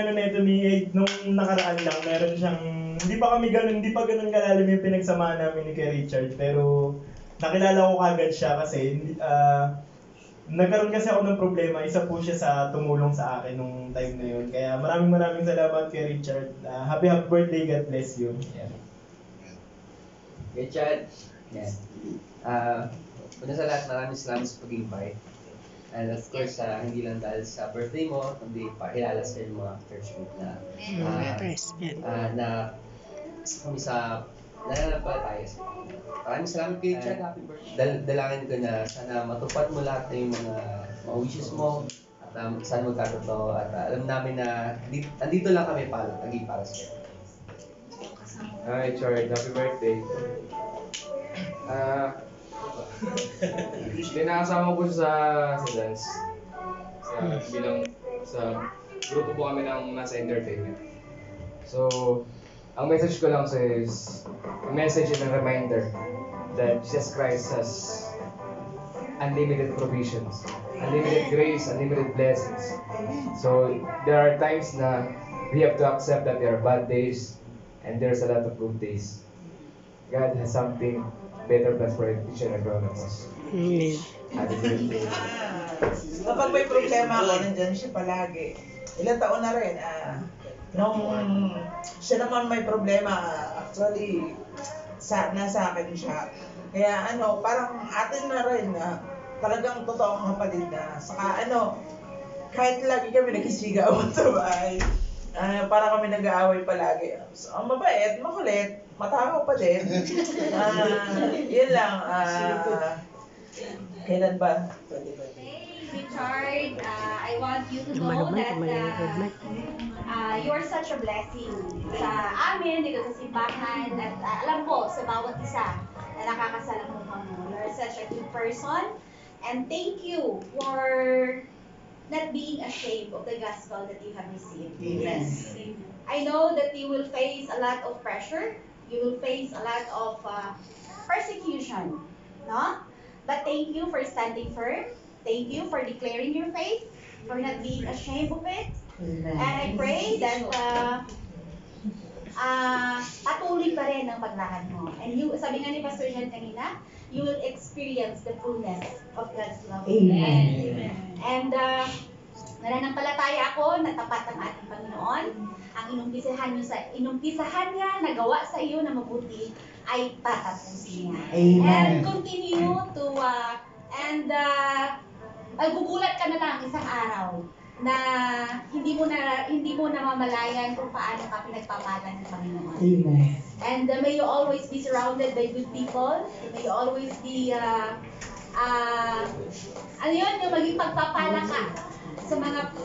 ano nito ni Aid, nung nakaraan lang, meron siyang, hindi pa ganun kalalim yung pinagsamahan namin ni Kuya Richard, pero nakilala ko kagad siya kasi nagkaroon kasi ako ng problema, isa po siya sa tumulong sa akin nung time na yun. Kaya maraming salamat kay Richard. Happy birthday, God bless you. Yeah. Richard, yeah. Una sa lahat, maraming salamat sa pag-invite. And of course, hindi lang dahil sa birthday mo, kundi pakilala sa yung mga churchmate na kami sa nananampalataya sa maraming salamat kay Richard. Happy birthday. Dalangin ko na sana matupad mo lahat ng mga wishes mo at sana magkatotoo at alam namin na andito lang kami lagi para sa iyo. Hi Richard, happy birthday. Nakasama ko sa dance. Sa grupo po kami ng nasa entertainment. So, ang message ko lang is a message and a reminder that Jesus Christ has unlimited provisions, unlimited grace, unlimited blessings. So, there are times na we have to accept that there are bad days and there's a lot of good days. God has something better plans for each and every one of us. Amen. Happy birthday. Kapag may problema ako, nandyan siya palagi. Ilang taon na rin, nung siya naman may problema, actually, nasa akin siya. Kaya parang atin na rin, talagang totoong kapatid na. Saka kahit lagi kami nagkisigawan sa bahay, parang kami nag-aaway palagi. So, ang mabait, makulit, matakaw pa din. Yun lang. Kailan ba? Hey, Richard, I want you to know that you are such a blessing sa amin, dito sa simbahan, at alam ko sa bawat isa na nakakasalamuha mo. You are such a good person, and thank you for not being ashamed of the gospel that you have received. Yes. I know that you will face a lot of pressure, you will face a lot of persecution, no? But thank you for standing firm. Thank you for declaring your faith, for not being ashamed of it. Amen. And I pray that patuloy pa rin ang paglakad mo. And sabi nga ni Pastor Jan kanina, you will experience the fullness of God's love. Amen. And nananampalataya ako na tapat ang ating Panginoon. Ang inumpisahan niya, nagawa sa iyo na mabuti, ay tatapusin niya. Amen. And continue to, maggugulat ka na lang isang araw na hindi mo namamalayan kung paano ka pinagpapalan ng Panginoon. Amen. And may you always be surrounded by good people. May you always be, yung maging pagpapala ka sa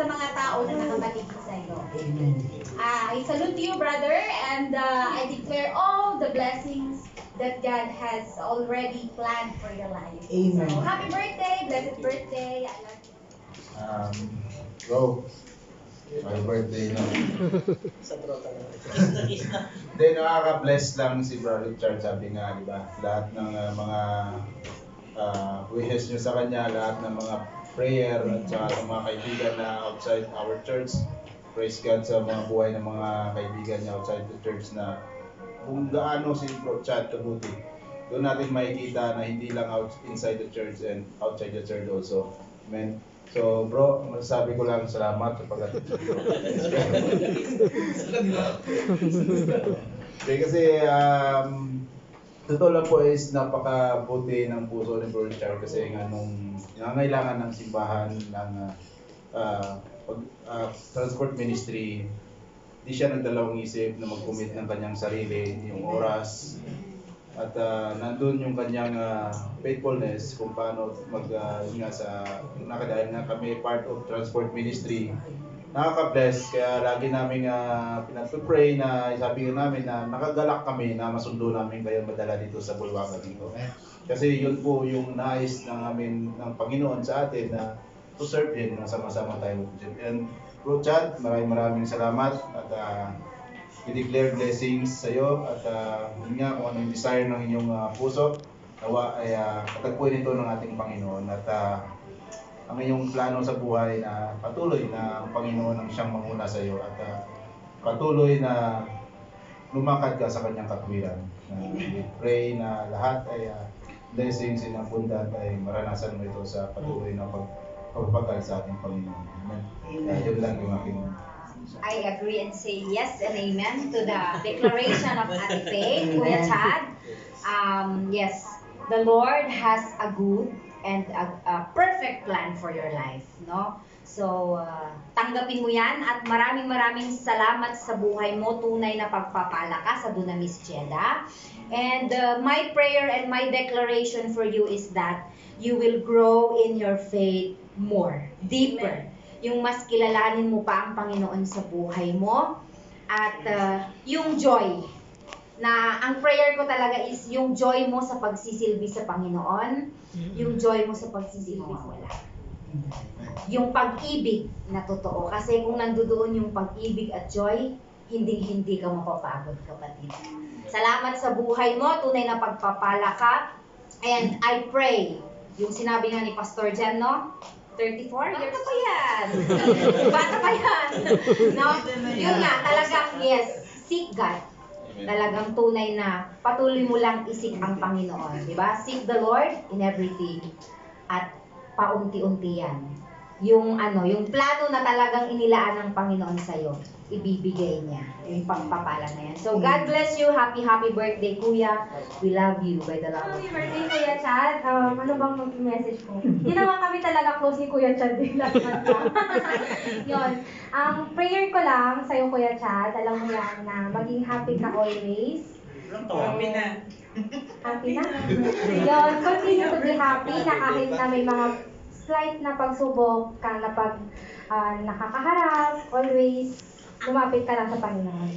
mga tao na nakapaligid sa iyo. Amen. I salute you, brother, and I declare all the blessings that God has already planned for your life. Amen. So, happy birthday, blessed birthday. I love you. Bro, my birthday na. Hindi, nakaka-bless lang si Bro Richard, sabi nga, di ba? Lahat ng mga wishes nyo sa kanya, lahat ng mga prayer at saka sa mga kaibigan na outside our church. Praise God sa mga buhay ng mga kaibigan niya outside the church na kung gaano si Bro Chad kabuti. Doon natin makikita na hindi lang inside the church and outside the church also. Amen. So bro, masasabi ko lang salamat sa pag-attend sa iyo. Kasi totoo lang po is napakabuti ng puso ni Bro Richard kasi nga nung nangangailangan ng simbahan ng transport ministry, di siya nagdalawang isip na mag-commit ng kanyang sarili, yung oras, at nandun yung kanyang faithfulness kung paano nakadahil nga kami part of transport ministry. Nakaka-bless, kaya lagi namin pinag-pray na sabi namin na nakagalak kami na masundo namin kayo madala dito sa Bulwagan dito. Kasi yun po yung nais ng Panginoon sa atin na to serve din, sama-sama tayo. And Bro Chad, maraming salamat at i-declare blessings sa iyo at yun nga kung anong desire ng inyong puso, nawa ay katagpuin ito ng ating Panginoon at ang iyong plano sa buhay na patuloy na ang Panginoon ang siyang manguna sa iyo at patuloy na lumakad ka sa kanyang katwiran. We pray na lahat ay blessings in abundant ay maranasan mo ito sa patuloy na pagpapagal sa ating Panginoon. Amen. Yun lang yung aking I agree and say yes and amen to the declaration of Ate Faye, Kuya Chad. Yes, the Lord has a good and a perfect plan for your life, no? So, tanggapin mo yan at maraming salamat sa buhay mo. Tunay na pagpapala ka sa Dunamis Jeddah. And my prayer and my declaration for you is that you will grow in your faith more, deeper. Yung mas kilalanin mo pa ang Panginoon sa buhay mo. At yung joy, na ang prayer ko talaga is yung joy mo sa pagsisilbi sa Panginoon, yung joy mo sa pagsisilbi sa wala. Yung pag-ibig na totoo. Kasi kung nandoon yung pag-ibig at joy, hindi ka mapapagod, kapatid. Salamat sa buhay mo, tunay na pagpapala ka. And I pray, yung sinabi nga ni Pastor Jan, no? 34? Bata pa yan. Bata pa yan. No? Yun nga, talagang yes, seek God. Talagang tunay na patuloy mo lang isik ang Panginoon. Diba? Seek the Lord in everything. At paunti-unti yan. Yung plano na talagang inilaan ng Panginoon sa'yo, ibibigay niya. Yung pagpapala na yan. So, God bless you. Happy birthday, Kuya. We love you by the love of Happy birthday, Kuya Chad. Ano bang mag-message ko? Hindi naman kami talaga close ni Kuya Chad din last month. Yun. Ang prayer ko lang sa'yo, Kuya Chad, alam mo yan na maging happy ka always. Happy na. Happy na? Yun. Continue to be happy na kahit na may mga slight na pagsubok ka na pag nakakaharap, always lumapit ka lang sa Panginoon.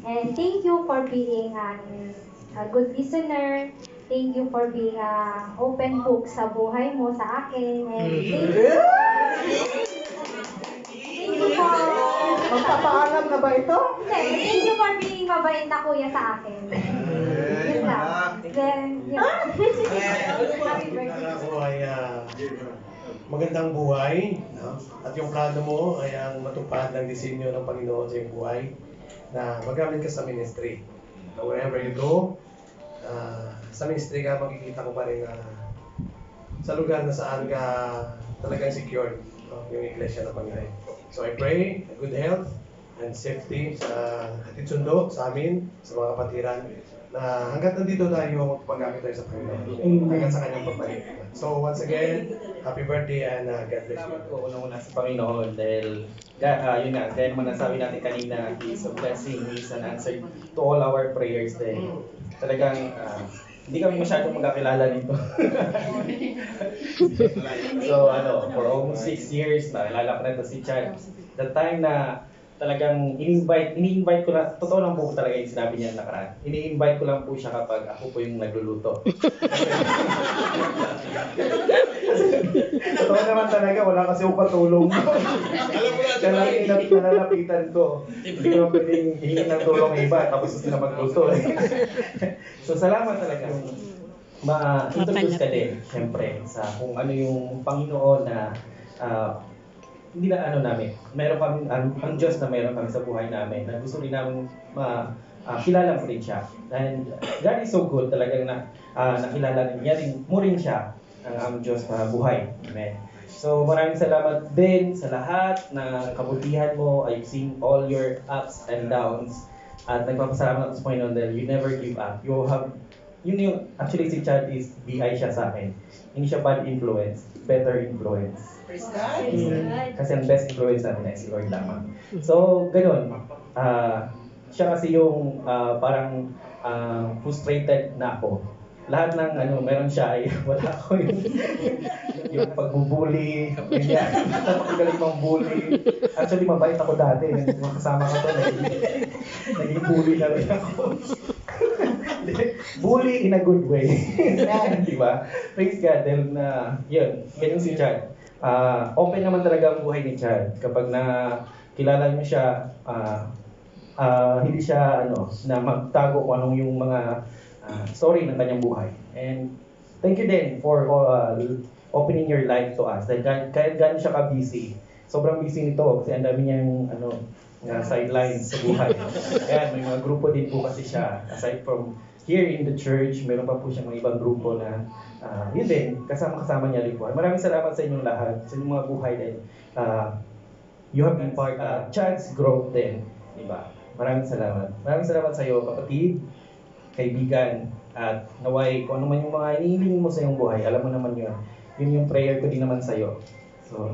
And thank you for being a good listener. Thank you for being a open book sa buhay mo, sa akin. And thank you for... Magpapaalam na ba ito? Hindi, thank you for being mabait na kuya sa akin. Yun lang. Then, yun. Happy birthday. Sana ko ay magandang buhay, no? At yung plano mo ay ang matupad ng disenyo ng Panginoon sa iyong buhay na magamit ka sa ministry. Wherever you go, sa ministry ka, makikita ko pa rin sa lugar na saan ka talagang secure, no? Yung iglesia ng Panginoon. So I pray good health and safety sa hatid sundo sa amin, sa mga kapatiran, na hanggat nandito tayo, paggamit tayo sa Panginoon. Hanggat sa kanyang pagbalik. So once again, happy birthday and God bless you. Salamat po unang-una sa Panginoon dahil yun nga, kaya naman nasabi natin kanina, He is a blessing, He is an answer to all our prayers dahil talagang hindi kami masyadong magkakilala dito. So for almost 6 years, nakilala ko na ito si Chad. The time na talagang ini-invite ko lang, totoo lang po talaga yung sinabi niya nakaraan. Ini-invite ko lang po siya kapag ako po yung nagluluto. Totoo naman talaga, wala kasi akong patulong. Kaya lang nalalapitan ko. Hindi ko pwedeng hingin ng tulong iba, tapos sila magluto. So salamat talaga. Ma-introduce ka din, siyempre, sa kung ano yung Panginoon na hindi na namin. Meron kami, ang Diyos na meron kami sa buhay namin na gusto rin namin kilala mo rin siya. And God is so good talagang nakilala niya rin mo rin siya ang Diyos na buhay. Amen. So maraming salamat din sa lahat na kabutihan mo. I've seen all your ups and downs. At nagpapasalamat ako sa Panginoon dahil you never give up. Actually si Chad is BI siya sa akin. Hindi siya bad influence, better influence. Praise God. Kasi ang best influence natin ay si Lord lamang. So, ganun. Siya kasi yung parang frustrated na ako. Lahat ng meron siya ay wala ko yung pagbubuli, ganyan. Napakagaling mong bully. Actually, mabait ako dati. Makasama ko to, naging bully na rin ako. Bully in a good way. Diba? Praise God. Dahil yun, ganyan si Chad. Open naman talaga ang buhay ni Chad. Kapag kilala mo siya, hindi siya na magtago kung anong yung mga story ng kanyang buhay. And thank you din for opening your life to us. Dahil kahit gano'n siya ka-busy, sobrang busy nito kasi ang dami niyang sidelines sa buhay. Ayan, may mga grupo din po kasi siya. Aside from here in the church, meron pa po siyang mga ibang grupo na yun din, kasama-kasama niya rin po. Maraming salamat sa inyong lahat, sa inyong mga buhay din. You have been part of Chad's growth din. Diba? Maraming salamat. Maraming salamat sa iyo, kapatid, kaibigan, at naway kung ano man yung mga inihiling mo sa iyong buhay, alam mo naman yun. Yun yung prayer ko din naman sa iyo. So,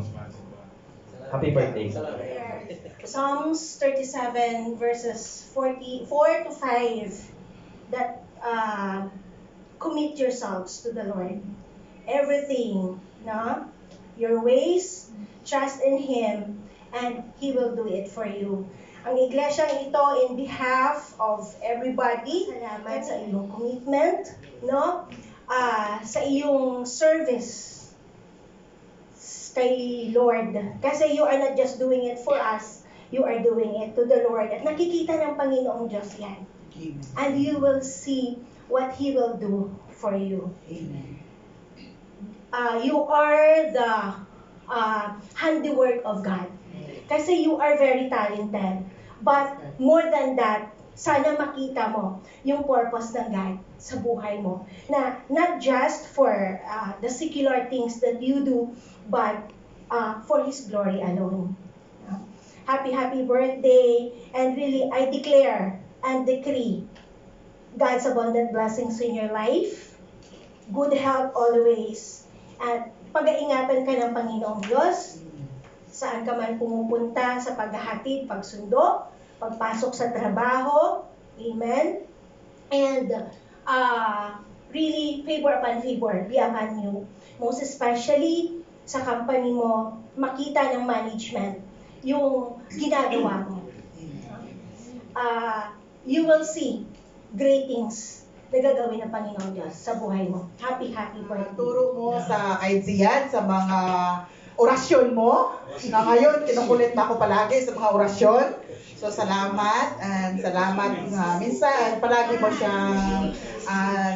happy birthday. Psalms 37 verses 44 to 5 that commit yourselves to the Lord. Everything, no? Your ways, trust in Him, and He will do it for you. Ang iglesyang ito in behalf of everybody, salamat sa iyong commitment, no? Sa iyong service kay Lord. Kasi you are not just doing it for us, you are doing it to the Lord. At nakikita ng Panginoong Diyos yan. And you will see what He will do for you. You are the handiwork of God. Kasi you are very talented. But more than that, sana makita mo yung purpose ng God sa buhay mo. Na not just for the secular things that you do, but for His glory alone. Happy birthday. And really, I declare and decree God's abundant blessings in your life, good health always, at pag-iingatan ka ng Panginoong Diyos, saan ka man pumupunta sa paghahatid, pagsundo, pagpasok sa trabaho, amen, and really favor upon favor be upon you, most especially sa company mo, makita ng management yung ginagawa mo. You will see great things na gagawin ng Panginoong Diyos sa buhay mo. Happy birthday. Turo mo sa kahit Ziad, sa mga orasyon mo, na ngayon kinukulit na ako palagi sa mga orasyon. So salamat, and salamat minsan palagi mo siyang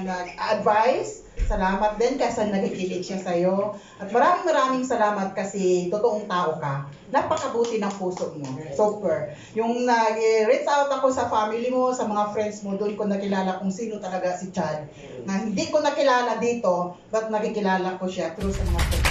nag-advise. Salamat din kasi nakikinig siya sa'yo. At maraming salamat kasi totoong tao ka. Napakabuti ng puso mo. Super. Yung nag-reach out ako sa family mo, sa mga friends mo, doon ko nakilala kung sino talaga si Chad. Na hindi ko nakilala dito, but nakikilala ko siya through sa mga friends.